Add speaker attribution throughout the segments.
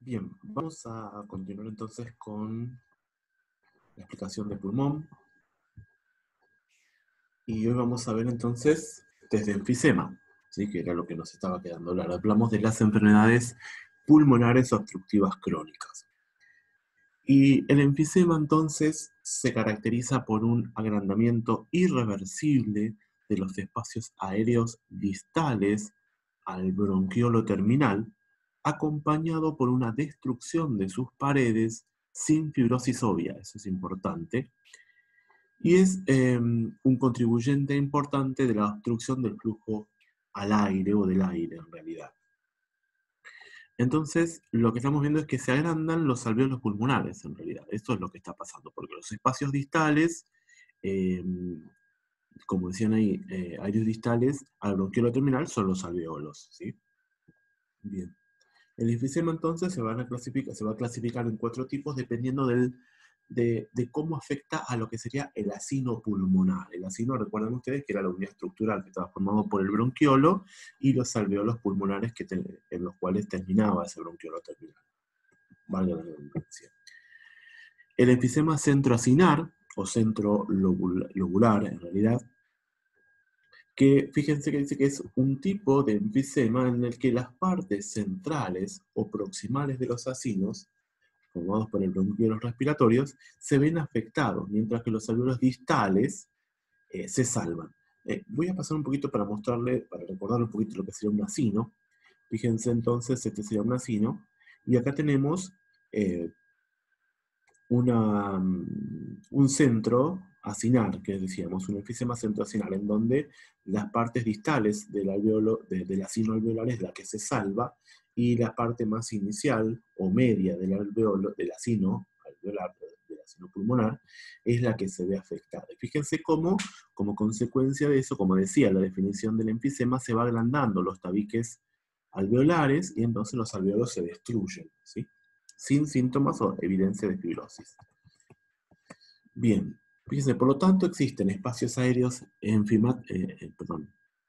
Speaker 1: Bien, vamos a continuar entonces con la explicación de pulmón. Y hoy vamos a ver entonces desde enfisema, ¿sí? Que era lo que nos estaba quedando hablar. Hablamos de las enfermedades pulmonares obstructivas crónicas. Y el enfisema entonces se caracteriza por un agrandamiento irreversible de los espacios aéreos distales al bronquiolo terminal, acompañado por una destrucción de sus paredes sin fibrosis obvia, eso es importante, y es un contribuyente importante de la obstrucción del flujo al aire o del aire en realidad. Entonces, lo que estamos viendo es que se agrandan los alvéolos pulmonares, en realidad. Esto es lo que está pasando, porque los espacios distales, eh, como decían ahí, aéreos distales al bronquiolo terminal son los alvéolos, ¿sí? Bien. El enfisema entonces se va a clasificar en 4 tipos dependiendo de cómo afecta a lo que sería el acino pulmonar. El acino, recuerden ustedes, que era la unidad estructural que estaba formado por el bronquiolo y los alvéolos pulmonares en los cuales terminaba ese bronquiolo terminal. Valga la redundancia. El enfisema centroacinar, o centro lobular en realidad, que fíjense que dice que es un tipo de enfisema en el que las partes centrales o proximales de los acinos, formados por el bronquio y los respiratorios, se ven afectados, mientras que los alvéolos distales se salvan. Voy a pasar un poquito para mostrarle, para recordarle un poquito lo que sería un acino. Fíjense entonces, este sería un acino, y acá tenemos un centro acinar, que decíamos, un enfisema centroacinar, en donde las partes distales del alveolo, del acino alveolar es la que se salva, y la parte más inicial o media del alveolo, del acino alveolar, del acino pulmonar, es la que se ve afectada. Y fíjense cómo, como consecuencia de eso, como decía la definición del enfisema, se va agrandando los tabiques alveolares y entonces los alveolos se destruyen, ¿sí? Sin síntomas o evidencia de fibrosis. Bien, fíjense, por lo tanto existen espacios aéreos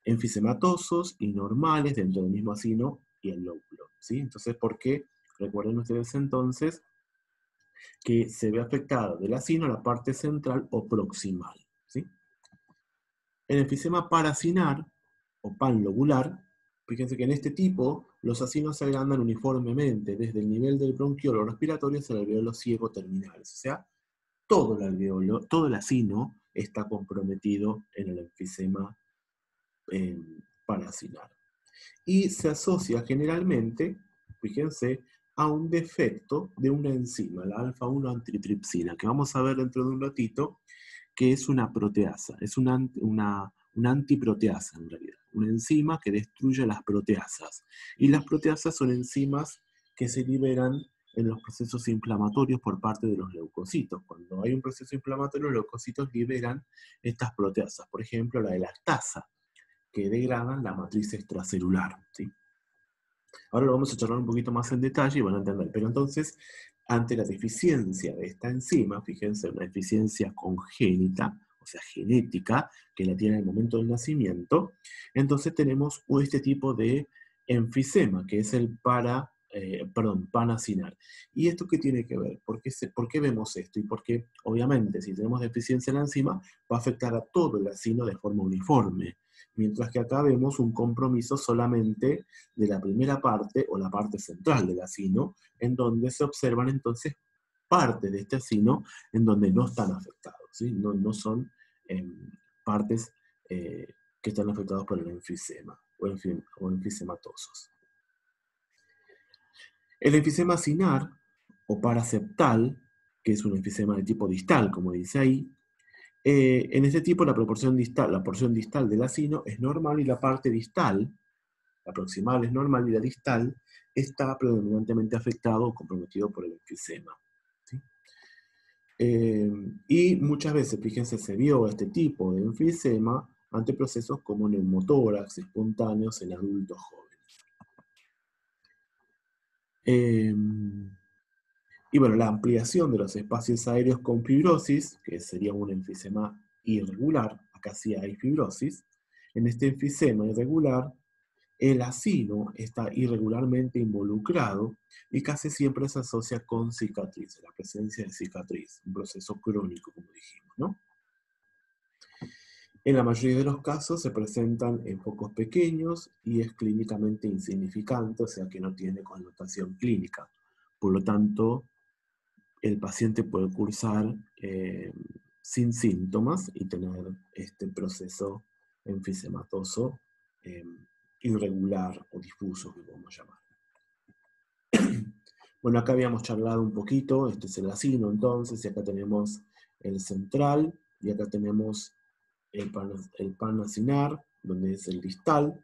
Speaker 1: enfisematosos y normales dentro del mismo acino y el lóbulo, ¿sí? Entonces, ¿por qué? Recuerden ustedes entonces que se ve afectada del acino la parte central o proximal, ¿sí? El enfisema paracinar o panlobular, fíjense que en este tipo los acinos se agrandan uniformemente desde el nivel del bronquiolo respiratorio hasta el alveolo ciego terminales, o sea, todo el alveolo, todo el acino está comprometido en el enfisema paracinar. Y se asocia generalmente, fíjense, a un defecto de una enzima, la alfa-1 antitripsina, que vamos a ver dentro de un ratito, que es una proteasa, es una antiproteasa en realidad, una enzima que destruye las proteasas. Y las proteasas son enzimas que se liberan en los procesos inflamatorios por parte de los leucocitos. Cuando hay un proceso inflamatorio, los leucocitos liberan estas proteasas, por ejemplo la de lactasa, que degradan la matriz extracelular, ¿sí? Ahora lo vamos a charlar un poquito más en detalle y van a entender. Pero entonces, ante la deficiencia de esta enzima, fíjense, una deficiencia congénita, o sea, genética, que la tiene en el momento del nacimiento, entonces tenemos este tipo de enfisema, que es el panacinar. ¿Y esto qué tiene que ver? ¿Por qué vemos esto? Y porque, obviamente, si tenemos deficiencia en la enzima, va a afectar a todo el acino de forma uniforme. Mientras que acá vemos un compromiso solamente de la primera parte o la parte central del acino, en donde se observan entonces partes de este acino en donde no están afectados, ¿sí? No son partes que están afectadas por el enfisema o enfisematosos. El enfisema acinar o paraceptal, que es un enfisema de tipo distal, como dice ahí, en este tipo la porción distal del acino es normal y la parte distal, la proximal es normal y la distal está predominantemente afectado o comprometido por el enfisema, ¿sí? Y muchas veces, fíjense, se vio este tipo de enfisema ante procesos como neumotórax espontáneos en adultos jóvenes. Y bueno, la ampliación de los espacios aéreos con fibrosis, que sería un enfisema irregular, acá sí hay fibrosis, en este enfisema irregular El acino está irregularmente involucrado y casi siempre se asocia con cicatriz, la presencia de cicatriz, un proceso crónico, como dijimos, ¿no? En la mayoría de los casos se presentan en focos pequeños y es clínicamente insignificante, o sea que no tiene connotación clínica. Por lo tanto, el paciente puede cursar sin síntomas y tener este proceso enfisematoso irregular o difuso, que podemos llamar. Bueno, acá habíamos charlado un poquito, este es el acino entonces, y acá tenemos el central, y acá tenemos el panacinar, donde es el distal.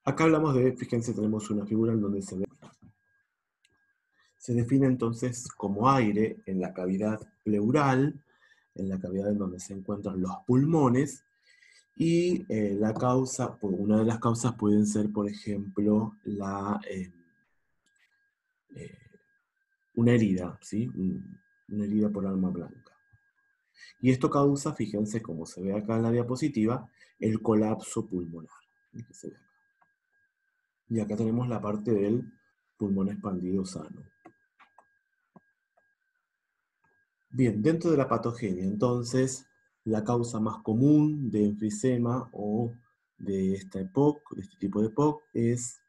Speaker 1: Acá hablamos de, fíjense, tenemos una figura en donde se define entonces como aire en la cavidad pleural, en la cavidad en donde se encuentran los pulmones, y la causa, una de las causas pueden ser, por ejemplo, una herida, ¿sí? Una herida por arma blanca. Y esto causa, fíjense como se ve acá en la diapositiva, el colapso pulmonar. Que se ve acá. Y acá tenemos la parte del pulmón expandido sano. Bien, dentro de la patogenia, entonces, la causa más común de enfisema o de esta EPOC, de este tipo de EPOC, es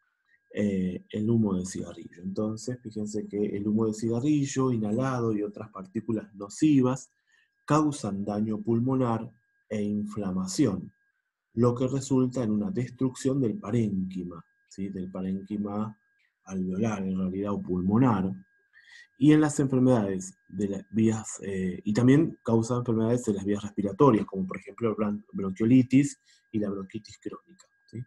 Speaker 1: el humo de cigarrillo. Entonces, fíjense que el humo de cigarrillo inhalado y otras partículas nocivas causan daño pulmonar e inflamación, lo que resulta en una destrucción del parénquima, ¿sí? Del parénquima alveolar, en realidad, o pulmonar, y en las enfermedades de las vías, y también causa enfermedades de las vías respiratorias, como por ejemplo bronquiolitis y la bronquitis crónica, ¿sí?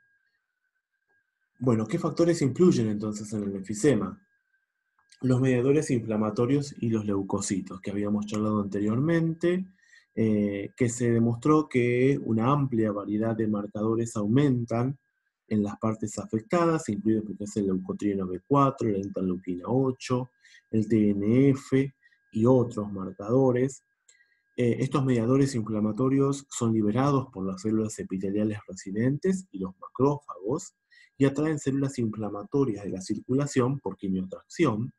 Speaker 1: Bueno, ¿qué factores influyen entonces en el enfisema? Los mediadores inflamatorios y los leucocitos, que habíamos charlado anteriormente, que se demostró que una amplia variedad de marcadores aumentan en las partes afectadas, incluido el leucotrieno B4, la interleuquina 8, el TNF y otros marcadores. Estos mediadores inflamatorios son liberados por las células epiteliales residentes y los macrófagos y atraen células inflamatorias de la circulación por quimiotracción,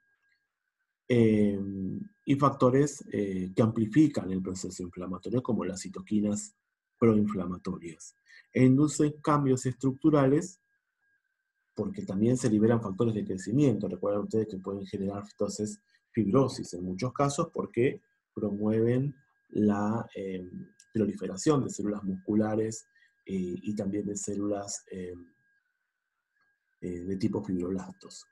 Speaker 1: y factores que amplifican el proceso inflamatorio, como las citoquinas proinflamatorias. E inducen cambios estructurales porque también se liberan factores de crecimiento. Recuerden ustedes que pueden generar entonces fibrosis en muchos casos porque promueven la proliferación de células musculares y también de células de tipo fibroblastos.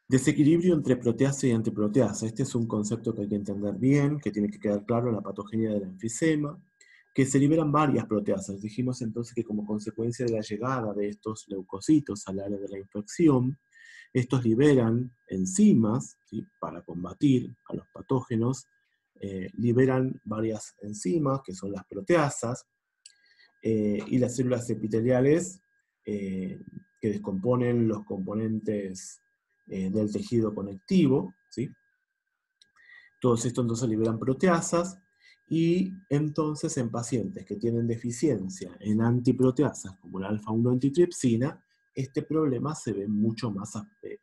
Speaker 1: Desequilibrio entre proteasa y antiproteasa. Este es un concepto que hay que entender bien, que tiene que quedar claro en la patogenia del enfisema, que se liberan varias proteasas. Dijimos entonces que como consecuencia de la llegada de estos leucocitos al área de la infección, estos liberan enzimas, ¿sí? Para combatir a los patógenos, liberan varias enzimas, que son las proteasas, y las células epiteliales, que descomponen los componentes del tejido conectivo, ¿sí? Todos estos entonces liberan proteasas, y entonces en pacientes que tienen deficiencia en antiproteasas, como la alfa-1 antitripsina, este problema se ve mucho más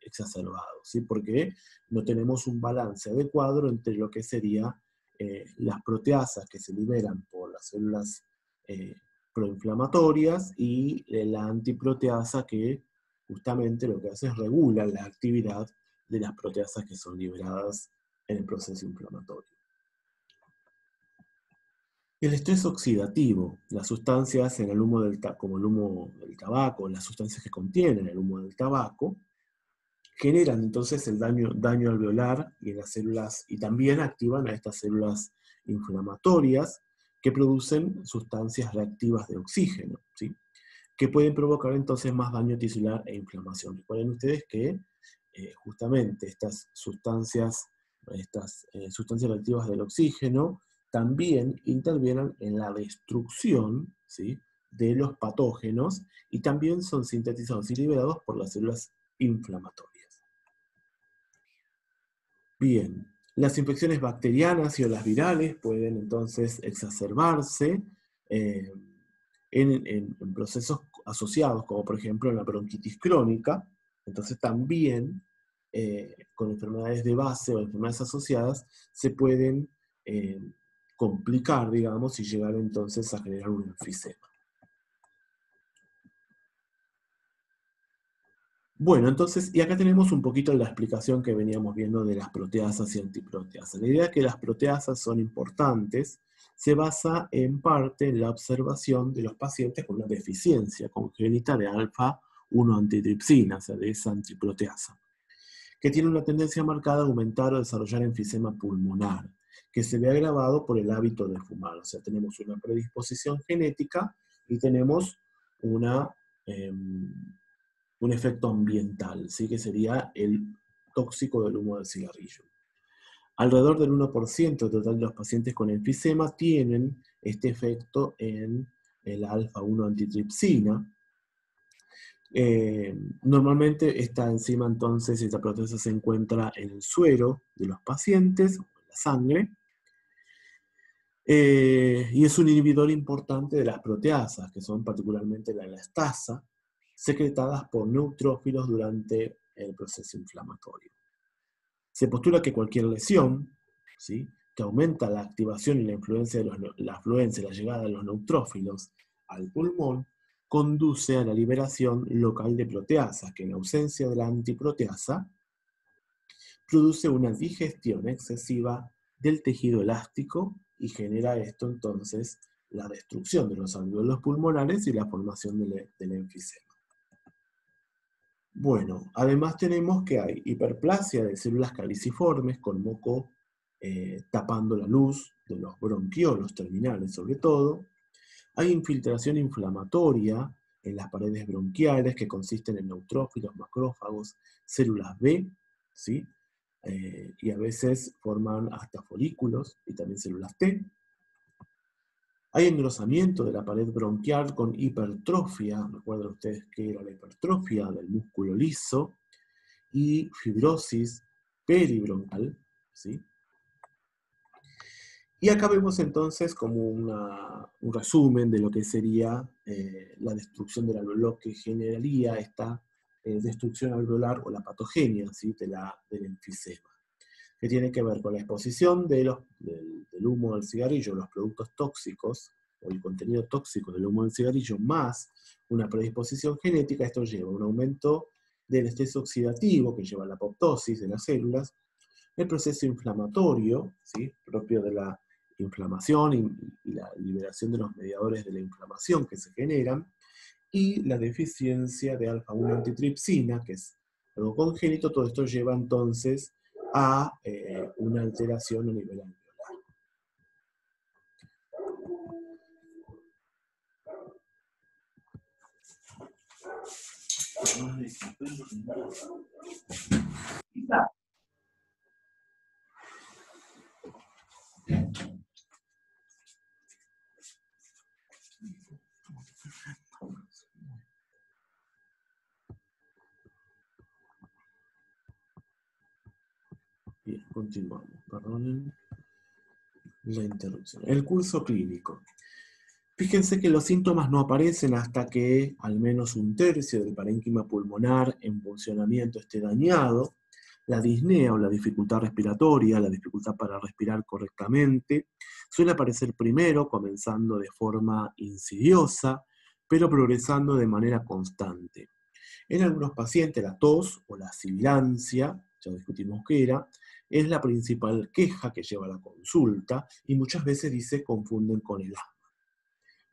Speaker 1: exacerbado, ¿sí? Porque no tenemos un balance adecuado entre lo que serían las proteasas que se liberan por las células proinflamatorias y la antiproteasa que justamente lo que hace es regular la actividad de las proteasas que son liberadas en el proceso inflamatorio. El estrés oxidativo, las sustancias en el humo como el humo del tabaco, las sustancias que contienen el humo del tabaco, generan entonces el daño alveolar y en las células, y también activan a estas células inflamatorias que producen sustancias reactivas de oxígeno, ¿sí? Que pueden provocar entonces más daño tisular e inflamación. Recuerden ustedes que justamente estas sustancias reactivas del oxígeno también intervienen en la destrucción, ¿sí? De los patógenos y también son sintetizados y liberados por las células inflamatorias. Bien, las infecciones bacterianas y o las virales pueden entonces exacerbarse. en procesos asociados, como por ejemplo en la bronquitis crónica. Entonces también con enfermedades de base o enfermedades asociadas se pueden complicar, digamos, y llegar entonces a generar un enfisema. Bueno, entonces, y acá tenemos un poquito la explicación que veníamos viendo de las proteasas y antiproteasas. La idea de que las proteasas son importantes se basa en parte en la observación de los pacientes con una deficiencia congénita de alfa-1 antitripsina, o sea, de esa antiproteasa, que tiene una tendencia marcada a aumentar o desarrollar enfisema pulmonar, que se ve agravado por el hábito de fumar. O sea, tenemos una predisposición genética y tenemos un efecto ambiental, ¿sí? Que sería el tóxico del humo del cigarrillo. Alrededor del 1% total de los pacientes con enfisema tienen este efecto en el alfa-1 antitripsina. Normalmente esta enzima entonces, esta proteasa se encuentra en el suero de los pacientes, en la sangre, y es un inhibidor importante de las proteasas, que son particularmente la elastasa, secretadas por neutrófilos durante el proceso inflamatorio. Se postula que cualquier lesión, ¿sí?, que aumenta la activación y la afluencia la llegada de los neutrófilos al pulmón, conduce a la liberación local de proteasas, que en ausencia de la antiproteasa produce una digestión excesiva del tejido elástico y genera esto entonces la destrucción de los alvéolos pulmonares y la formación del enfisema. Bueno, además tenemos que hay hiperplasia de células caliciformes con moco tapando la luz de los bronquiolos terminales sobre todo. Hay infiltración inflamatoria en las paredes bronquiales que consisten en neutrófilos, macrófagos, células B, ¿sí? Y a veces forman hasta folículos y también células T. Hay engrosamiento de la pared bronquial con hipertrofia, recuerden ustedes que era la hipertrofia del músculo liso, y fibrosis peribronquial, ¿sí? Y acá vemos entonces como un resumen de lo que sería la destrucción del alveolo, que generaría esta destrucción alveolar o la patogenia, ¿sí?, del enfisema, que tiene que ver con la exposición del humo del cigarrillo, los productos tóxicos, o el contenido tóxico del humo del cigarrillo, más una predisposición genética. Esto lleva a un aumento del estrés oxidativo, que lleva a la apoptosis de las células, el proceso inflamatorio, ¿sí?, propio de la inflamación y la liberación de los mediadores de la inflamación que se generan, y la deficiencia de alfa-1 antitripsina, que es algo congénito. Todo esto lleva entonces a una alteración a nivel alveolar. Bien, continuamos. Perdonen la interrupción. El curso clínico. Fíjense que los síntomas no aparecen hasta que al menos un tercio del parénquima pulmonar en funcionamiento esté dañado. La disnea o la dificultad respiratoria, la dificultad para respirar correctamente, suele aparecer primero, comenzando de forma insidiosa, pero progresando de manera constante. En algunos pacientes la tos o la sibilancia, ya discutimos qué era, es la principal queja que lleva a la consulta y muchas veces se confunden con el asma.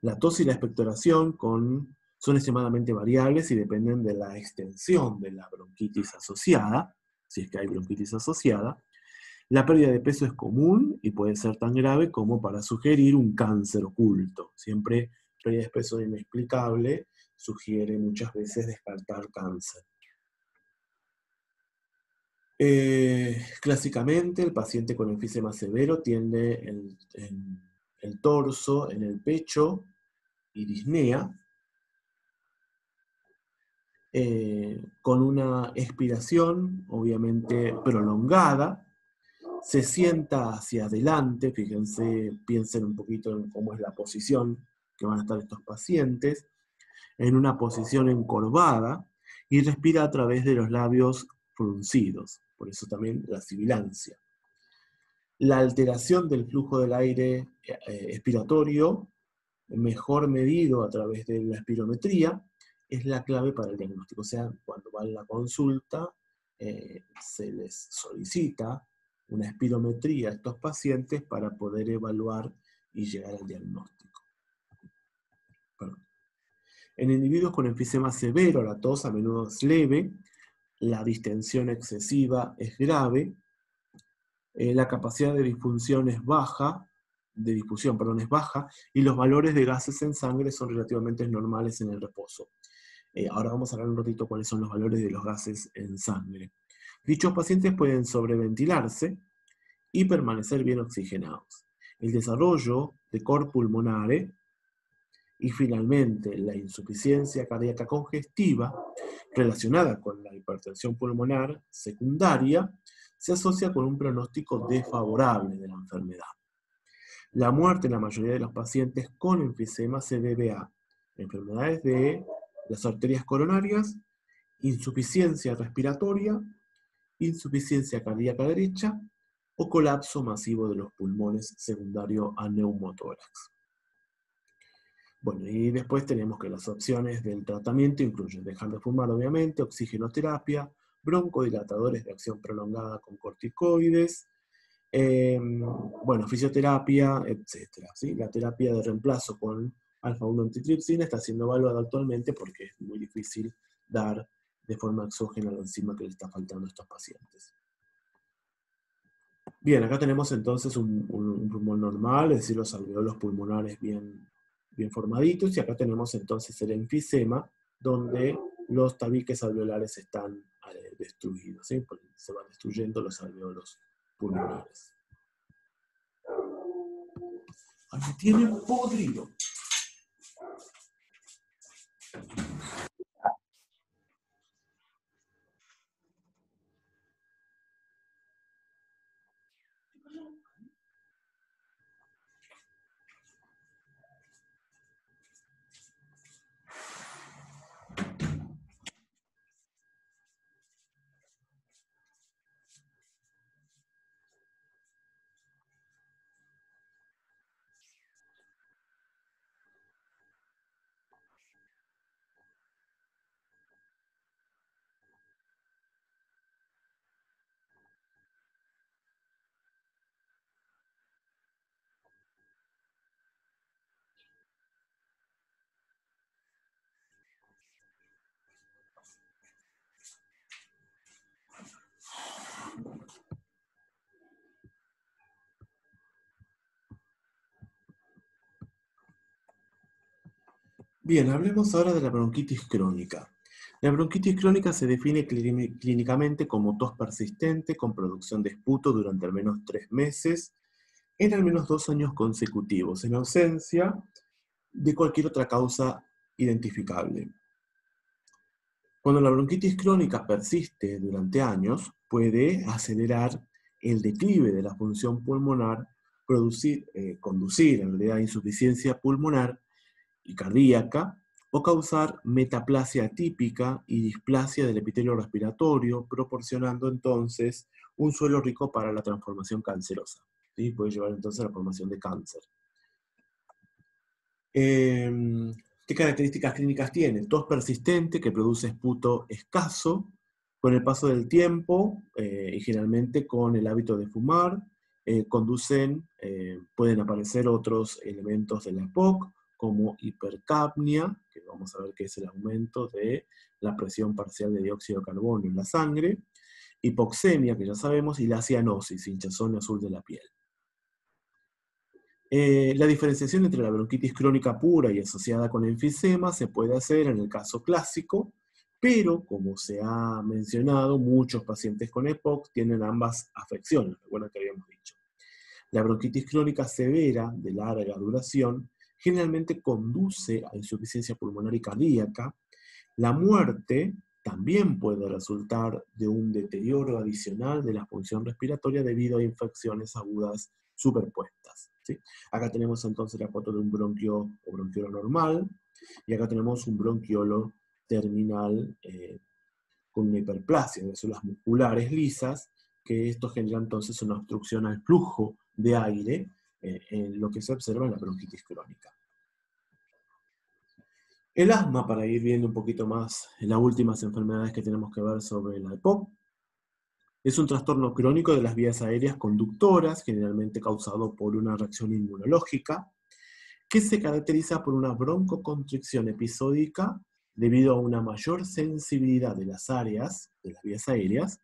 Speaker 1: La tos y la expectoración son extremadamente variables y dependen de la extensión de la bronquitis asociada, si es que hay bronquitis asociada. La pérdida de peso es común y puede ser tan grave como para sugerir un cáncer oculto. Siempre pérdida de peso inexplicable sugiere muchas veces descartar cáncer. Clásicamente, el paciente con enfisema severo tiene el torso en el pecho y disnea, con una expiración obviamente prolongada, se sienta hacia adelante. Fíjense, piensen un poquito en cómo es la posición que van a estar estos pacientes, en una posición encorvada y respira a través de los labios fruncidos, por eso también la sibilancia. La alteración del flujo del aire expiratorio, mejor medido a través de la espirometría, es la clave para el diagnóstico. O sea, cuando va a la consulta, se les solicita una espirometría a estos pacientes para poder evaluar y llegar al diagnóstico. Perdón. En individuos con enfisema severo, la tos a menudo es leve, la distensión excesiva es grave, la capacidad de difusión es baja, es baja, y los valores de gases en sangre son relativamente normales en el reposo. Ahora vamos a hablar un ratito cuáles son los valores de los gases en sangre. Dichos pacientes pueden sobreventilarse y permanecer bien oxigenados. El desarrollo de cor pulmonare y finalmente la insuficiencia cardíaca congestiva relacionada con la hipertensión pulmonar secundaria se asocia con un pronóstico desfavorable de la enfermedad. La muerte en la mayoría de los pacientes con enfisema se debe a enfermedades de las arterias coronarias, insuficiencia respiratoria, insuficiencia cardíaca derecha o colapso masivo de los pulmones secundario a neumotórax. Bueno, y después tenemos que las opciones del tratamiento incluyen dejar de fumar, obviamente, oxigenoterapia, broncodilatadores de acción prolongada con corticoides, bueno, fisioterapia, etc. ¿sí? La terapia de reemplazo con alfa-1 antitripsina está siendo evaluada actualmente porque es muy difícil dar de forma exógena la enzima que le está faltando a estos pacientes. Bien, acá tenemos entonces un pulmón normal, es decir, los alveolos pulmonares bien formaditos, y acá tenemos entonces el enfisema, donde los tabiques alveolares están destruidos, ¿sí? Se van destruyendo los alveolos pulmonares. ¡Ay, me tiene podrido! Bien, hablemos ahora de la bronquitis crónica. La bronquitis crónica se define clínicamente como tos persistente con producción de esputo durante al menos 3 meses, en al menos 2 años consecutivos, en ausencia de cualquier otra causa identificable. Cuando la bronquitis crónica persiste durante años, puede acelerar el declive de la función pulmonar, conducir en realidad a insuficiencia pulmonar y cardíaca, o causar metaplasia atípica y displasia del epitelio respiratorio, proporcionando entonces un suelo rico para la transformación cancerosa. ¿Sí? Puede llevar entonces a la formación de cáncer. ¿Qué características clínicas tiene? Tos persistente que produce esputo escaso, con el paso del tiempo y generalmente con el hábito de fumar, pueden aparecer otros elementos de la EPOC, como hipercapnia, que vamos a ver que es el aumento de la presión parcial de dióxido de carbono en la sangre, hipoxemia, que ya sabemos, y la cianosis, hinchazón azul de la piel. La diferenciación entre la bronquitis crónica pura y asociada con enfisema se puede hacer en el caso clásico, pero como se ha mencionado, muchos pacientes con EPOC tienen ambas afecciones, recuerda que habíamos dicho. La bronquitis crónica severa, de larga duración, generalmente conduce a insuficiencia pulmonar y cardíaca. La muerte también puede resultar de un deterioro adicional de la función respiratoria debido a infecciones agudas superpuestas. ¿sí? Acá tenemos entonces la foto de un bronquio o bronquiolo normal, y acá tenemos un bronquiolo terminal con una hiperplasia de células musculares lisas, que esto genera entonces una obstrucción al flujo de aire, en lo que se observa en la bronquitis crónica. El asma, para ir viendo un poquito más en las últimas enfermedades que tenemos que ver sobre la EPOC, es un trastorno crónico de las vías aéreas conductoras, generalmente causado por una reacción inmunológica, que se caracteriza por una broncoconstricción episódica debido a una mayor sensibilidad de las áreas de las vías aéreas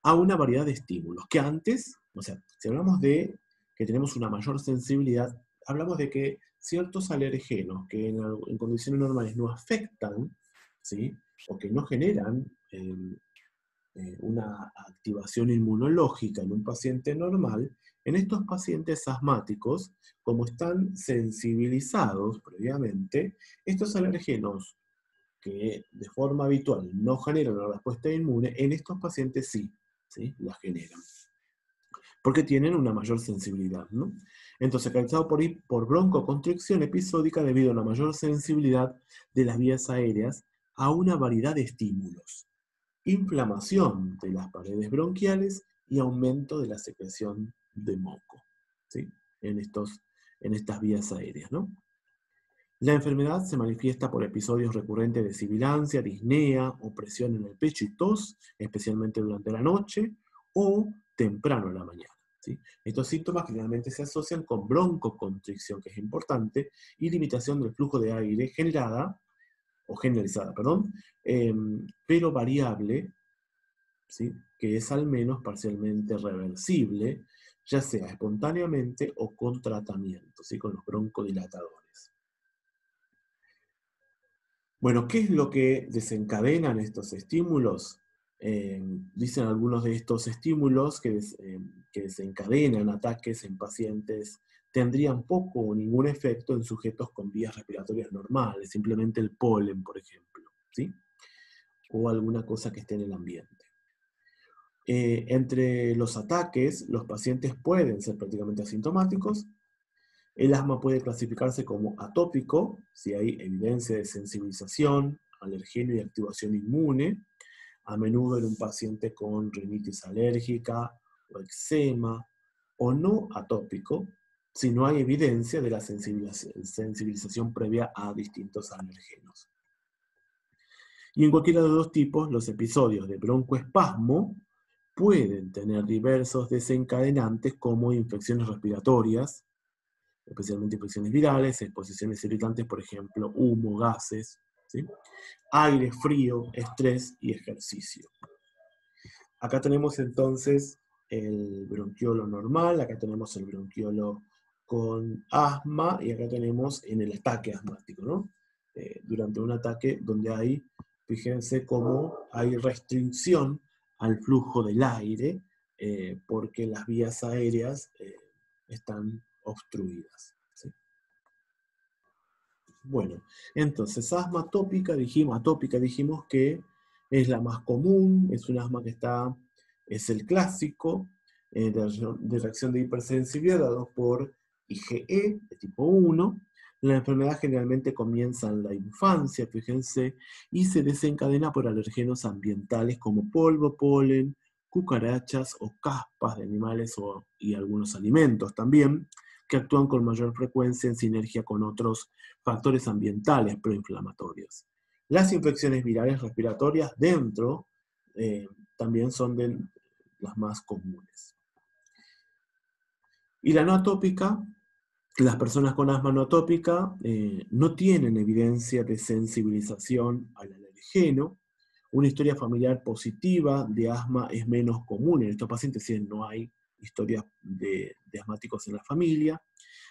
Speaker 1: a una variedad de estímulos, que antes, o sea, si hablamos de que tenemos una mayor sensibilidad, hablamos de que ciertos alergenos que en condiciones normales no afectan, ¿sí? O que no generan una activación inmunológica en un paciente normal, en estos pacientes asmáticos, como están sensibilizados previamente, estos alergenos que de forma habitual no generan una respuesta inmune, en estos pacientes sí, ¿sí? La generan. Porque tienen una mayor sensibilidad, ¿no? Entonces, caracterizado por broncoconstricción episódica debido a una mayor sensibilidad de las vías aéreas a una variedad de estímulos. Inflamación de las paredes bronquiales y aumento de la secreción de moco, ¿sí? en estas vías aéreas, ¿no? La enfermedad se manifiesta por episodios recurrentes de sibilancia, disnea, opresión en el pecho y tos, especialmente durante la noche o temprano en la mañana, ¿sí? Estos síntomas generalmente se asocian con broncoconstricción, que es importante, y limitación del flujo de aire generalizada, pero variable, ¿sí? Que es al menos parcialmente reversible, ya sea espontáneamente o con tratamiento, ¿sí? Con los broncodilatadores. Bueno, ¿qué es lo que desencadenan estos estímulos? Dicen algunos de estos estímulos que desencadenan ataques en pacientes tendrían poco o ningún efecto en sujetos con vías respiratorias normales, simplemente el polen, por ejemplo, ¿sí? O alguna cosa que esté en el ambiente. Entre los ataques, los pacientes pueden ser prácticamente asintomáticos. El asma puede clasificarse como atópico, si hay evidencia de sensibilización, alergeno y activación inmune, a menudo en un paciente con rinitis alérgica o eczema, o no atópico, si no hay evidencia de la sensibilización previa a distintos alergenos. Y en cualquiera de los dos tipos, los episodios de broncoespasmo pueden tener diversos desencadenantes como infecciones respiratorias, especialmente infecciones virales, exposiciones irritantes, por ejemplo, humo, gases, ¿sí? Aire, frío, estrés y ejercicio. Acá tenemos entonces el bronquiolo normal, acá tenemos el bronquiolo con asma, y acá tenemos en el ataque asmático, ¿no? Durante un ataque donde hay, fíjense cómo hay restricción al flujo del aire, porque las vías aéreas están obstruidas, ¿sí? Bueno, entonces asma atópica, dijimos que es la más común, es un asma que es el clásico de reacción de hipersensibilidad dado por IgE de tipo 1. La enfermedad generalmente comienza en la infancia, fíjense, y se desencadena por alergenos ambientales como polvo, polen, cucarachas o caspas de animales y algunos alimentos también, que actúan con mayor frecuencia en sinergia con otros factores ambientales proinflamatorios. Las infecciones virales respiratorias también son de las más comunes. Y la no atópica, las personas con asma no atópica no tienen evidencia de sensibilización al alergeno. Una historia familiar positiva de asma es menos común en estos pacientes, si no hay historias de asmáticos en la familia.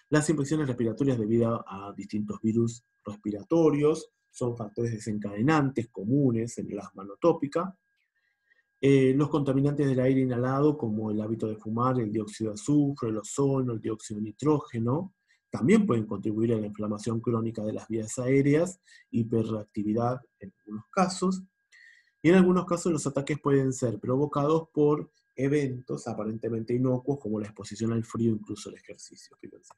Speaker 1: Las infecciones respiratorias debido a distintos virus respiratorios son factores desencadenantes comunes en el asma no atópica. Los contaminantes del aire inhalado, como el hábito de fumar, el dióxido de azufre, el ozono, el dióxido de nitrógeno, también pueden contribuir a la inflamación crónica de las vías aéreas, hiperreactividad en algunos casos, y en algunos casos los ataques pueden ser provocados por eventos aparentemente inocuos como la exposición al frío, incluso el ejercicio, fíjense.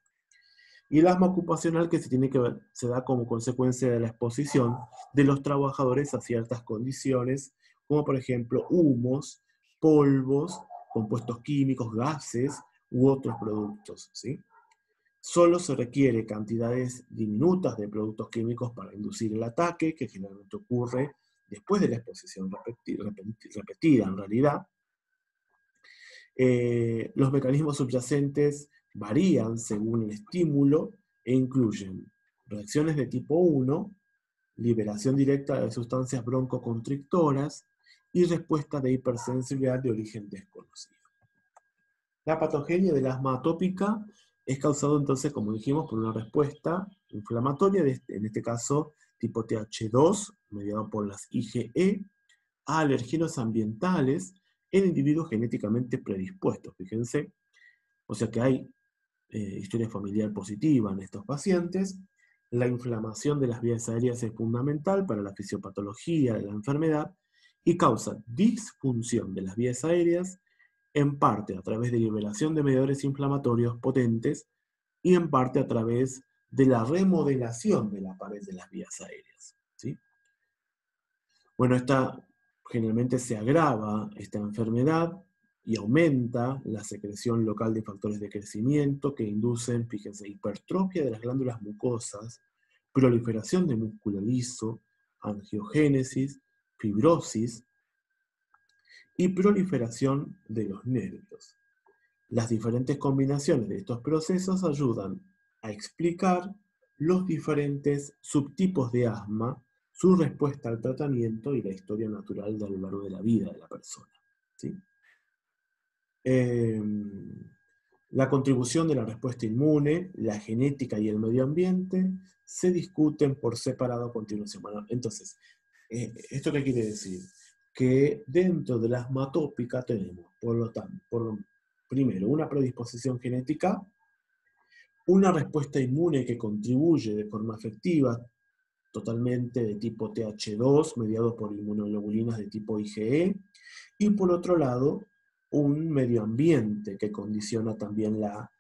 Speaker 1: Y el asma ocupacional que se da como consecuencia de la exposición de los trabajadores a ciertas condiciones, como por ejemplo humos, polvos, compuestos químicos, gases u otros productos, ¿sí? Solo se requiere cantidades diminutas de productos químicos para inducir el ataque, que generalmente ocurre después de la exposición repetida en realidad. Los mecanismos subyacentes varían según el estímulo e incluyen reacciones de tipo 1, liberación directa de sustancias broncoconstrictoras y respuesta de hipersensibilidad de origen desconocido. La patogenia del asma atópica es causado entonces, como dijimos, por una respuesta inflamatoria, en este caso tipo TH2, mediado por las IgE, a alergenos ambientales en individuos genéticamente predispuestos, fíjense. O sea que hay historia familiar positiva en estos pacientes. La inflamación de las vías aéreas es fundamental para la fisiopatología de la enfermedad y causa disfunción de las vías aéreas, en parte a través de liberación de mediadores inflamatorios potentes y en parte a través de la remodelación de la pared de las vías aéreas, ¿sí? Bueno, generalmente se agrava esta enfermedad y aumenta la secreción local de factores de crecimiento que inducen, fíjense, hipertrofia de las glándulas mucosas, proliferación de músculo liso, angiogénesis, fibrosis y proliferación de los nervios. Las diferentes combinaciones de estos procesos ayudan a explicar los diferentes subtipos de asma, su respuesta al tratamiento y la historia natural a lo largo de la vida de la persona, ¿sí? La contribución de la respuesta inmune, la genética y el medio ambiente se discuten por separado a continuación. Bueno, entonces, ¿esto qué quiere decir? Que dentro del asma atópica tenemos, por lo tanto, primero, una predisposición genética, una respuesta inmune que contribuye de forma efectiva, totalmente de tipo TH2, mediado por inmunoglobulinas de tipo IgE, y por otro lado, un medio ambiente que condiciona también la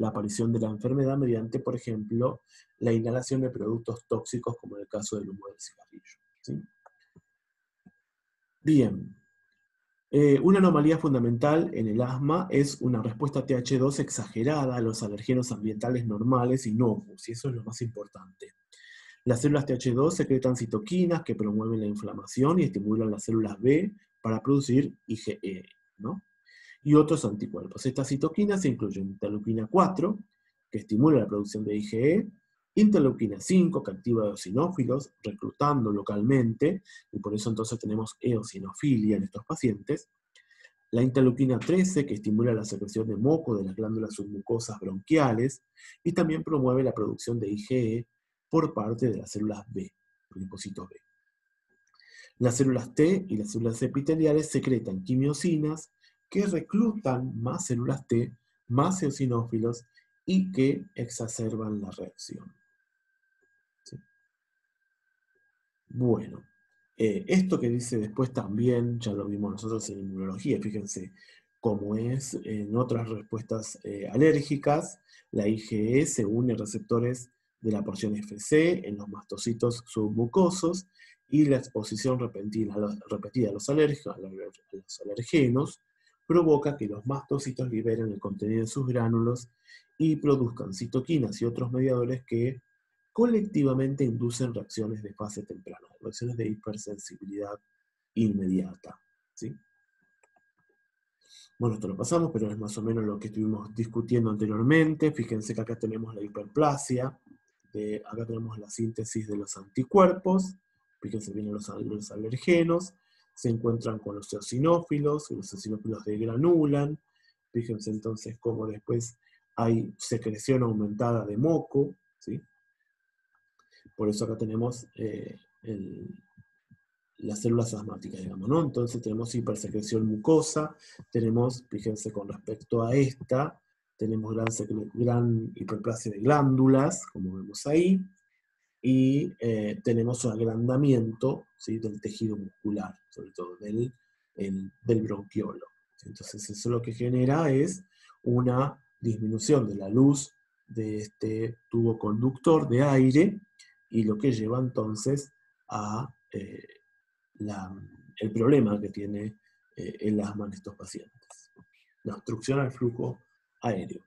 Speaker 1: aparición de la enfermedad mediante, por ejemplo, la inhalación de productos tóxicos, como en el caso del humo del cigarrillo, ¿sí? Bien. Una anomalía fundamental en el asma es una respuesta TH2 exagerada a los alergenos ambientales normales inocuos, y eso es lo más importante. Las células TH2 secretan citoquinas que promueven la inflamación y estimulan las células B para producir IgE, ¿no? Y otros anticuerpos. Estas citoquinas incluyen interleuquina 4, que estimula la producción de IgE, interleuquina 5, que activa eosinófilos, reclutando localmente, y por eso entonces tenemos eosinofilia en estos pacientes. La interleuquina 13, que estimula la secreción de moco de las glándulas submucosas bronquiales, y también promueve la producción de IgE por parte de las células B, linfocitos B. Las células T y las células epiteliales secretan quimiosinas que reclutan más células T, más eosinófilos y que exacerban la reacción. ¿Sí? Bueno, esto que dice después también, ya lo vimos nosotros en inmunología, fíjense, como es en otras respuestas alérgicas, la IgE se une a receptores de la porción Fc en los mastocitos submucosos y la exposición repetida a los alergenos provoca que los mastocitos liberen el contenido de sus gránulos y produzcan citoquinas y otros mediadores que colectivamente inducen reacciones de fase temprana, reacciones de hipersensibilidad inmediata, ¿sí? Bueno, esto lo pasamos, pero es más o menos lo que estuvimos discutiendo anteriormente. Fíjense que acá tenemos la hiperplasia, acá tenemos la síntesis de los anticuerpos, fíjense bien los alergenos, se encuentran con los eosinófilos degranulan, fíjense entonces cómo después hay secreción aumentada de moco, ¿sí? Por eso acá tenemos las células asmáticas, digamos, ¿no? Entonces tenemos hipersecreción mucosa, tenemos, fíjense con respecto a esta, tenemos gran hiperplasia de glándulas, como vemos ahí, y tenemos un agrandamiento, ¿sí?, del tejido muscular, sobre todo del bronquiolo. Entonces eso lo que genera es una disminución de la luz de este tubo conductor de aire, y lo que lleva entonces a el problema que tiene el asma en estos pacientes, la obstrucción al flujo aéreo.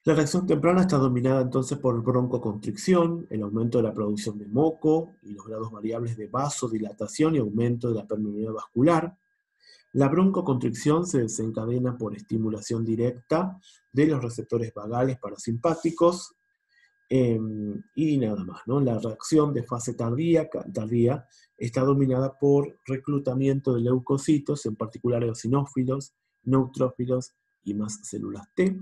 Speaker 1: La reacción temprana está dominada entonces por broncoconstricción, el aumento de la producción de moco y los grados variables de vasodilatación y aumento de la permeabilidad vascular. La broncoconstricción se desencadena por estimulación directa de los receptores vagales parasimpáticos, y nada más, ¿no? La reacción de fase tardía está dominada por reclutamiento de leucocitos, en particular eosinófilos, neutrófilos y más células T.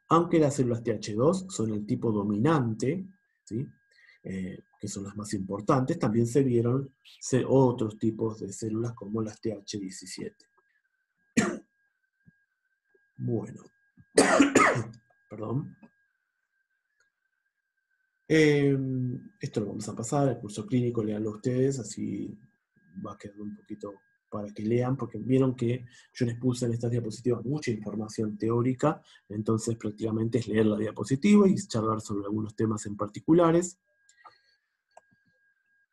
Speaker 1: Aunque las células TH2 son el tipo dominante, ¿sí? Que son las más importantes, también se vieron otros tipos de células como las TH17. Bueno, perdón. Esto lo vamos a pasar, el curso clínico, leanlo ustedes, así va quedando un poquito para que lean, porque vieron que yo les puse en estas diapositivas mucha información teórica, entonces prácticamente es leer la diapositiva y charlar sobre algunos temas en particulares.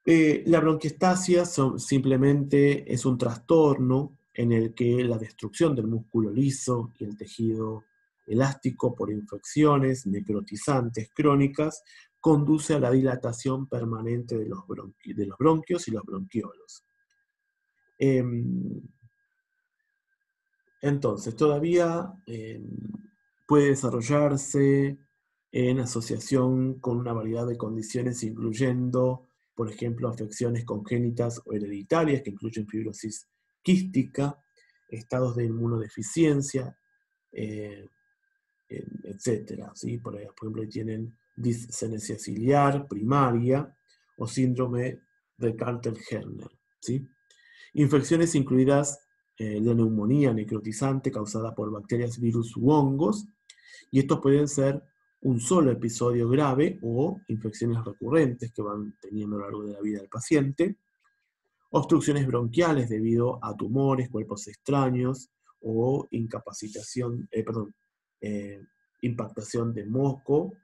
Speaker 1: La bronquiectasia simplemente es un trastorno en el que la destrucción del músculo liso y el tejido elástico por infecciones necrotizantes crónicas conduce a la dilatación permanente de los bronquios y los bronquiolos. Entonces, todavía puede desarrollarse en asociación con una variedad de condiciones, incluyendo, por ejemplo, afecciones congénitas o hereditarias, que incluyen fibrosis quística, estados de inmunodeficiencia, etc. ¿sí? Por ejemplo, tienen discenesia ciliar primaria o síndrome de Carter-Herner, ¿sí? Infecciones incluidas de neumonía necrotizante causada por bacterias, virus u hongos, y estos pueden ser un solo episodio grave o infecciones recurrentes que van teniendo a lo largo de la vida del paciente, obstrucciones bronquiales debido a tumores, cuerpos extraños o impactación de moco.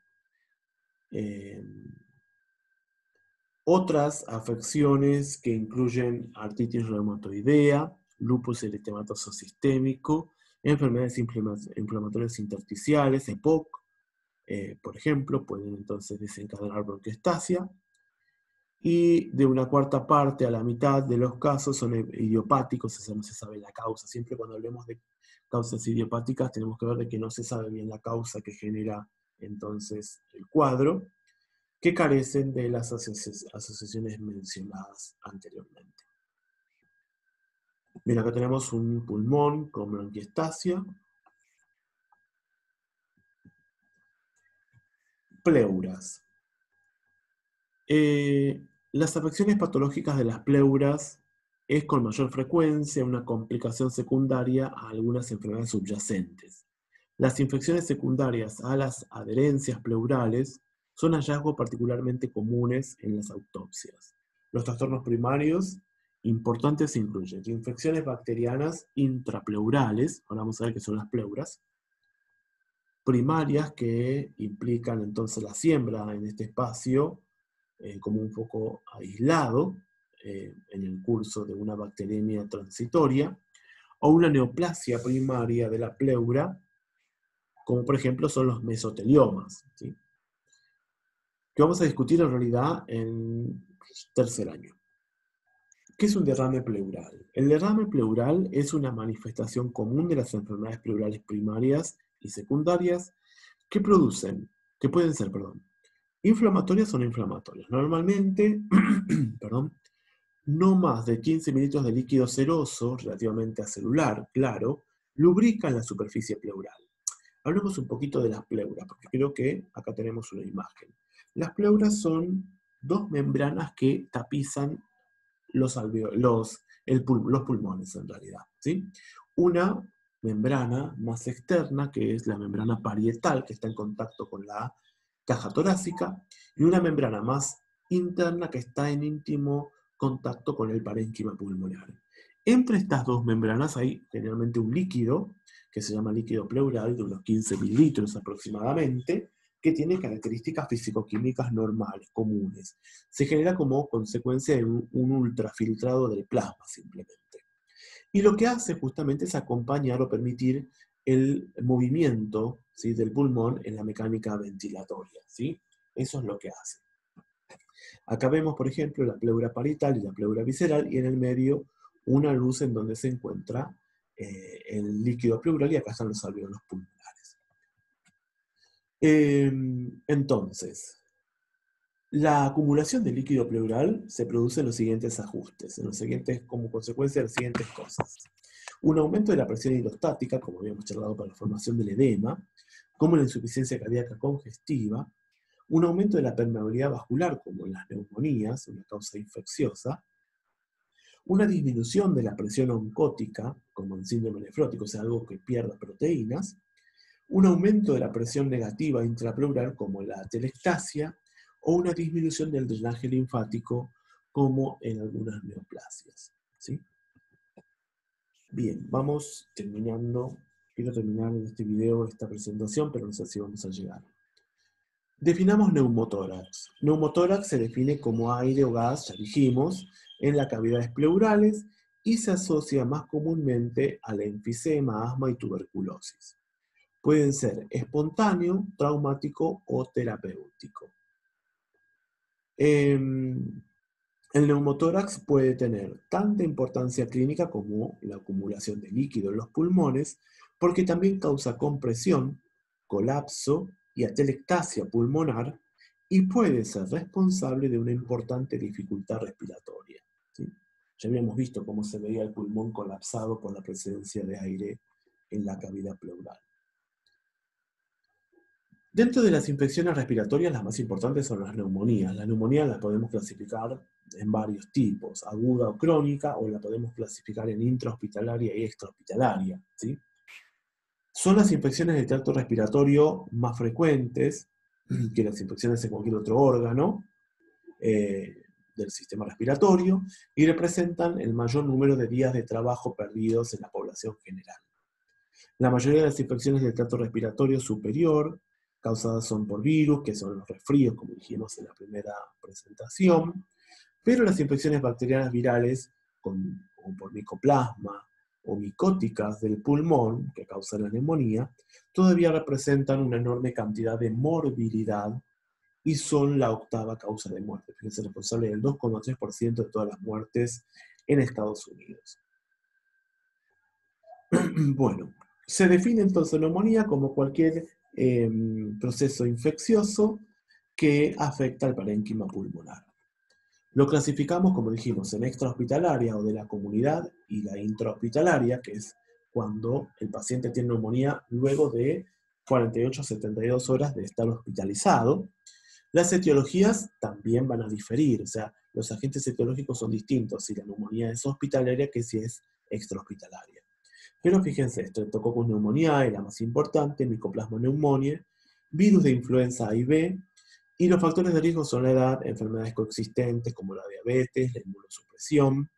Speaker 1: Otras afecciones que incluyen artritis reumatoidea, lupus eritematoso sistémico, enfermedades inflamatorias intersticiales, EPOC, por ejemplo, pueden entonces desencadenar bronquiectasia. Y de una cuarta parte a la mitad de los casos son idiopáticos, o sea, no se sabe la causa. Siempre cuando hablemos de causas idiopáticas tenemos que ver de que no se sabe bien la causa que genera entonces el cuadro, que carecen de las asociaciones mencionadas anteriormente. Mira, acá tenemos un pulmón con bronquiectasia. Pleuras. Las afecciones patológicas de las pleuras es con mayor frecuencia una complicación secundaria a algunas enfermedades subyacentes. Las infecciones secundarias a las adherencias pleurales son hallazgos particularmente comunes en las autopsias. Los trastornos primarios importantes incluyen infecciones bacterianas intrapleurales, ahora vamos a ver qué son las pleuras, primarias que implican entonces la siembra en este espacio como un foco aislado en el curso de una bacteremia transitoria, o una neoplasia primaria de la pleura, como por ejemplo son los mesoteliomas, ¿sí? Que vamos a discutir en realidad en tercer año. ¿Qué es un derrame pleural? El derrame pleural es una manifestación común de las enfermedades pleurales primarias y secundarias que pueden ser, inflamatorias o no inflamatorias. Normalmente, no más de 15 mililitros de líquido seroso, relativamente acelular, claro, lubrican la superficie pleural. Hablemos un poquito de las pleuras, porque creo que acá tenemos una imagen. Las pleuras son dos membranas que tapizan los pulmones, en realidad, ¿sí? Una membrana más externa, que es la membrana parietal, que está en contacto con la caja torácica, y una membrana más interna que está en íntimo contacto con el parénquima pulmonar. Entre estas dos membranas hay generalmente un líquido, que se llama líquido pleural, de unos 15 mililitros aproximadamente, que tiene características físico-químicas normales, comunes. Se genera como consecuencia de un ultrafiltrado del plasma, simplemente. Y lo que hace justamente es acompañar o permitir el movimiento, ¿sí?, del pulmón en la mecánica ventilatoria, ¿sí? Eso es lo que hace. Acá vemos, por ejemplo, la pleura parietal y la pleura visceral, y en el medio una luz en donde se encuentra el líquido pleural, y acá están los alvéolos pulmonares. Entonces, la acumulación de líquido pleural se produce en los siguientes ajustes, como consecuencia de las siguientes cosas. Un aumento de la presión hidrostática, como habíamos charlado, para la formación del edema, como la insuficiencia cardíaca congestiva, un aumento de la permeabilidad vascular, como en las neumonías, una causa infecciosa, una disminución de la presión oncótica, como en síndrome nefrótico, o sea, algo que pierda proteínas, un aumento de la presión negativa intrapleural, como en la atelectasia, o una disminución del drenaje linfático, como en algunas neoplasias, ¿sí? Bien, vamos terminando. Quiero terminar en este video esta presentación, pero no sé si vamos a llegar. Definamos neumotórax. Neumotórax se define como aire o gas, ya dijimos, en las cavidades pleurales, y se asocia más comúnmente al enfisema, asma y tuberculosis. Pueden ser espontáneo, traumático o terapéutico. El neumotórax puede tener tanta importancia clínica como la acumulación de líquido en los pulmones, porque también causa compresión, colapso y atelectasia pulmonar, y puede ser responsable de una importante dificultad respiratoria, ¿sí? Ya habíamos visto cómo se veía el pulmón colapsado por la presencia de aire en la cavidad pleural. Dentro de las infecciones respiratorias, las más importantes son las neumonías. Las neumonías las podemos clasificar en varios tipos, aguda o crónica, o la podemos clasificar en intrahospitalaria y extrahospitalaria, ¿sí? Son las infecciones del tracto respiratorio más frecuentes que las infecciones en cualquier otro órgano del sistema respiratorio, y representan el mayor número de días de trabajo perdidos en la población general. La mayoría de las infecciones del tracto respiratorio superior causadas son por virus, que son los resfríos, como dijimos en la primera presentación, pero las infecciones bacterianas virales, o por micoplasma o micóticas del pulmón, que causan la neumonía, todavía representan una enorme cantidad de morbilidad y son la octava causa de muerte. Fíjense, responsable del 2,3% de todas las muertes en Estados Unidos. Bueno, se define entonces neumonía como cualquier proceso infeccioso que afecta al parénquima pulmonar. Lo clasificamos, como dijimos, en extrahospitalaria o de la comunidad, y la intrahospitalaria, que es cuando el paciente tiene neumonía luego de 48 a 72 horas de estar hospitalizado. Las etiologías también van a diferir, o sea, los agentes etiológicos son distintos si la neumonía es hospitalaria que si es extrahospitalaria. Pero fíjense, Streptococcus pneumoniae, la más importante, Mycoplasma pneumoniae, virus de influenza A y B, y los factores de riesgo son la edad, enfermedades coexistentes como la diabetes, la inmunosupresión,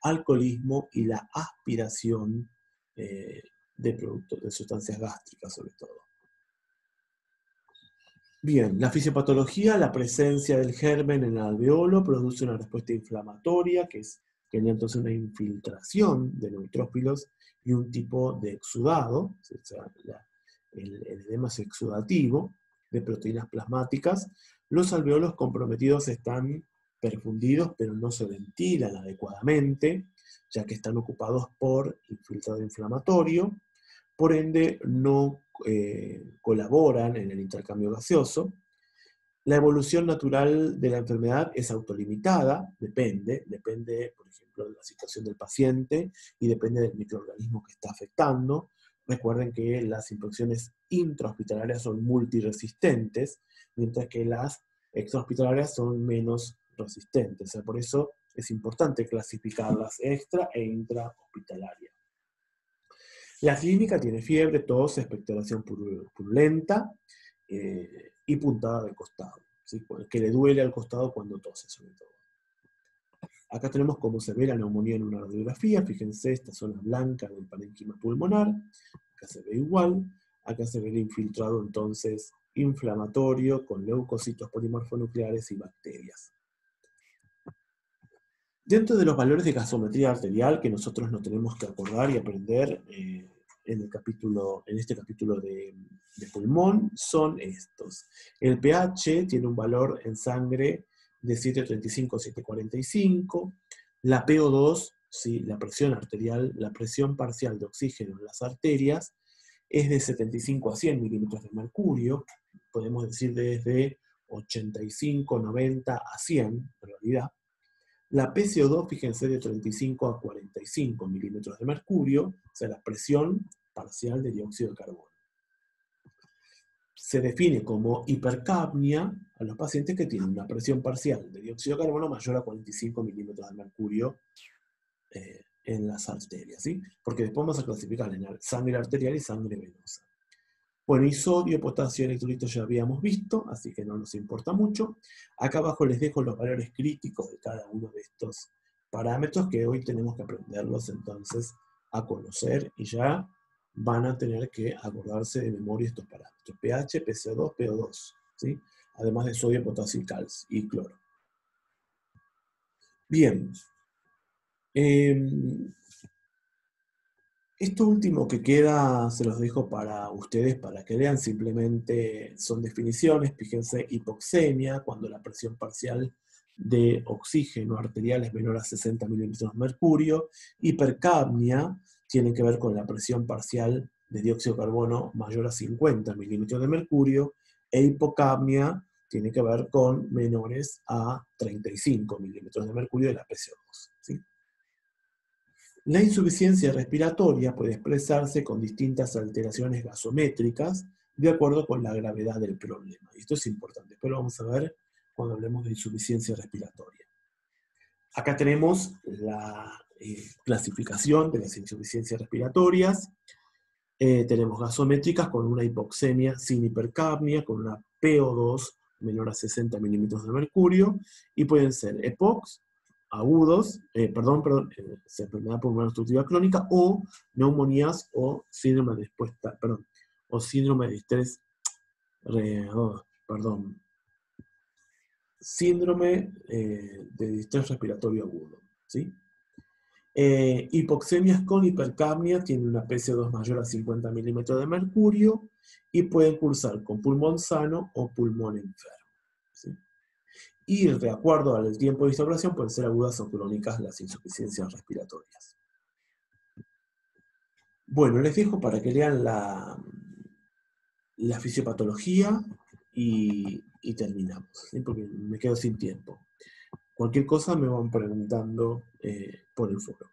Speaker 1: alcoholismo y la aspiración de productos, de sustancias gástricas sobre todo. Bien, la fisiopatología, la presencia del germen en el alveolo produce una respuesta inflamatoria, que genera entonces una infiltración de neutrófilos y un tipo de exudado, o sea, el edema es exudativo, de proteínas plasmáticas. Los alveolos comprometidos están perfundidos, pero no se ventilan adecuadamente, ya que están ocupados por infiltrado inflamatorio. Por ende, no colaboran en el intercambio gaseoso. La evolución natural de la enfermedad es autolimitada, depende, por ejemplo, de la situación del paciente y depende del microorganismo que está afectando. Recuerden que las infecciones intrahospitalarias son multiresistentes, mientras que las extrahospitalarias son menos resistentes. O sea, por eso es importante clasificarlas extra e intrahospitalarias. La clínica tiene fiebre, tos, expectoración purulenta y puntada de costado, ¿sí? Que le duele al costado cuando tose, sobre todo. Acá tenemos cómo se ve la neumonía en una radiografía. Fíjense esta zona blanca del parénquima pulmonar. Acá se ve igual. Acá se ve el infiltrado entonces inflamatorio con leucocitos polimorfonucleares y bacterias. Dentro de los valores de gasometría arterial que nosotros nos tenemos que acordar y aprender en este capítulo de pulmón, son estos. El pH tiene un valor en sangre de 735 a 745. La PO2, ¿sí? La presión arterial, la presión parcial de oxígeno en las arterias, es de 75 a 100 milímetros de mercurio. Podemos decir desde 85, 90 a 100, en realidad. La PCO2, fíjense, de 35 a 45 milímetros de mercurio, o sea, la presión parcial de dióxido de carbono. Se define como hipercapnia a los pacientes que tienen una presión parcial de dióxido de carbono mayor a 45 milímetros de mercurio en las arterias, ¿sí? Porque después vamos a clasificar en sangre arterial y sangre venosa. Bueno, y sodio, potasio y electrolitos ya habíamos visto, así que no nos importa mucho. Acá abajo les dejo los valores críticos de cada uno de estos parámetros que hoy tenemos que aprenderlos entonces a conocer y ya van a tener que acordarse de memoria estos parámetros. pH, PCO2, PO2, ¿sí? Además de sodio, potasio y calcio y cloro. Bien. Esto último que queda se los dejo para ustedes, para que lean, simplemente son definiciones. Fíjense, hipoxemia, cuando la presión parcial de oxígeno arterial es menor a 60 milímetros de mercurio. Hipercapnia tiene que ver con la presión parcial de dióxido de carbono mayor a 50 milímetros de mercurio. E hipocapnia tiene que ver con menores a 35 milímetros de mercurio de la PCO2, ¿sí? La insuficiencia respiratoria puede expresarse con distintas alteraciones gasométricas de acuerdo con la gravedad del problema. Y esto es importante, pero lo vamos a ver cuando hablemos de insuficiencia respiratoria. Acá tenemos la clasificación de las insuficiencias respiratorias. Tenemos gasométricas con una hipoxemia sin hipercapnia, con una PO2 menor a 60 milímetros de mercurio, y pueden ser EPOCs, agudos, enfermedad pulmonar obstructiva crónica, o neumonías o síndrome de respuesta, o síndrome de estrés, síndrome de distrés respiratorio agudo, ¿sí? Hipoxemias con hipercapnia tienen una PCO2 mayor a 50 milímetros de mercurio y pueden cursar con pulmón sano o pulmón enfermo, ¿sí? Y de acuerdo al tiempo de instauración pueden ser agudas o crónicas las insuficiencias respiratorias. Bueno, les dejo para que lean la fisiopatología y terminamos, ¿sí? Porque me quedo sin tiempo. Cualquier cosa me van preguntando por el foro.